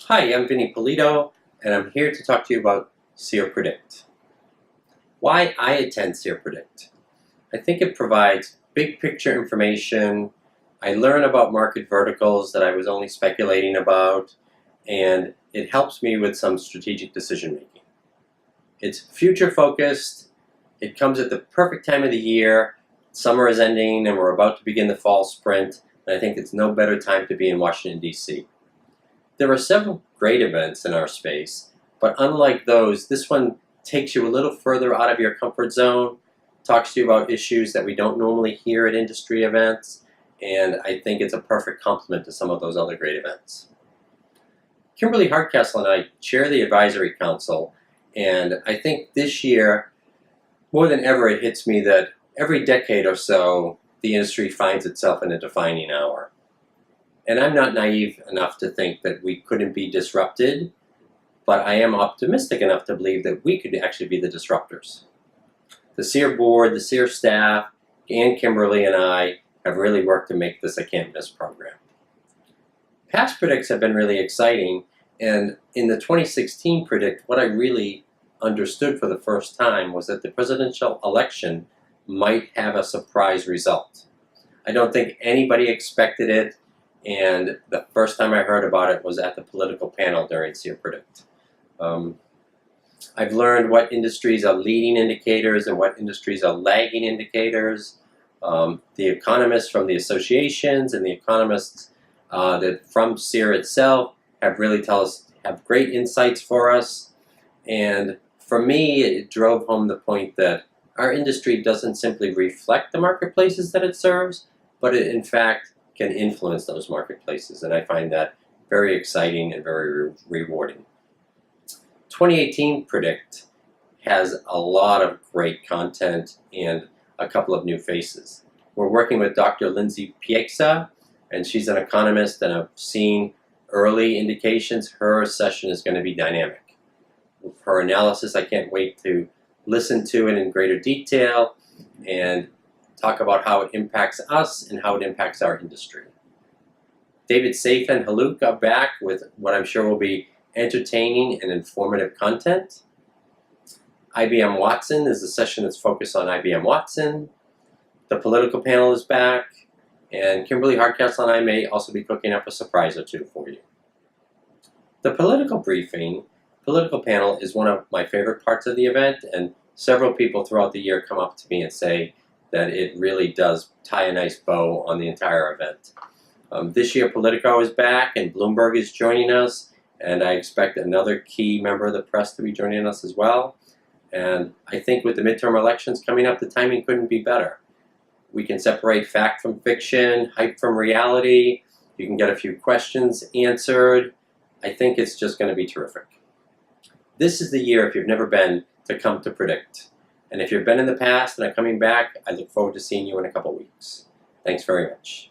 Hi, I'm Vinnie Polito, and I'm here to talk to you about CEIR Predict. Why I attend CEIR Predict. I think it provides big picture information. I learn about market verticals that I was only speculating about, and it helps me with some strategic decision making. It's future focused. It comes at the perfect time of the year. Summer is ending and we're about to begin the fall sprint, and I think it's no better time to be in Washington, D.C. There are several great events in our space, but unlike those, this one takes you a little further out of your comfort zone, talks to you about issues that we don't normally hear at industry events, and I think it's a perfect complement to some of those other great events. Kimberly Hardcastle and I chair the advisory council, and I think this year, more than ever, it hits me that every decade or so, the industry finds itself in a defining hour. And I'm not naive enough to think that we couldn't be disrupted, but I am optimistic enough to believe that we could actually be the disruptors. The CEIR board, the CEIR staff, and Kimberly and I have really worked to make this a can't-miss program. Past predicts have been really exciting, and in the 2016 predict, what I really understood for the first time was that the presidential election might have a surprise result. I don't think anybody expected it. And the first time I heard about it was at the political panel during CEIR Predict. I've learned what industries are leading indicators and what industries are lagging indicators. The economists from the associations and the economists that from CEIR itself have really have great insights for us. And for me, it drove home the point that our industry doesn't simply reflect the marketplaces that it serves, but it in fact can influence those marketplaces, and I find that very exciting and very rewarding. 2018 Predict has a lot of great content and a couple of new faces. We're working with Dr. Lindsay Pieksa, and she's an economist, and I've seen early indications her session is going to be dynamic. Her analysis, I can't wait to listen to it in greater detail and talk about how it impacts us and how it impacts our industry. David Saif and Haluk are back with what I'm sure will be entertaining and informative content. Ibm Watson is a session that's focused on Ibm Watson. The political panel is back, and Kimberly Hardcastle and I may also be cooking up a surprise or two for you. The political panel is one of my favorite parts of the event, and several people throughout the year come up to me and say that it really does tie a nice bow on the entire event. This year Politico is back and Bloomberg is joining us, and I expect another key member of the press to be joining us as well. And I think with the midterm elections coming up, the timing couldn't be better. We can separate fact from fiction, hype from reality. You can get a few questions answered. I think it's just going to be terrific. This is the year, if you've never been, to come to Predict. And if you've been in the past and are coming back, I look forward to seeing you in a couple weeks. Thanks very much.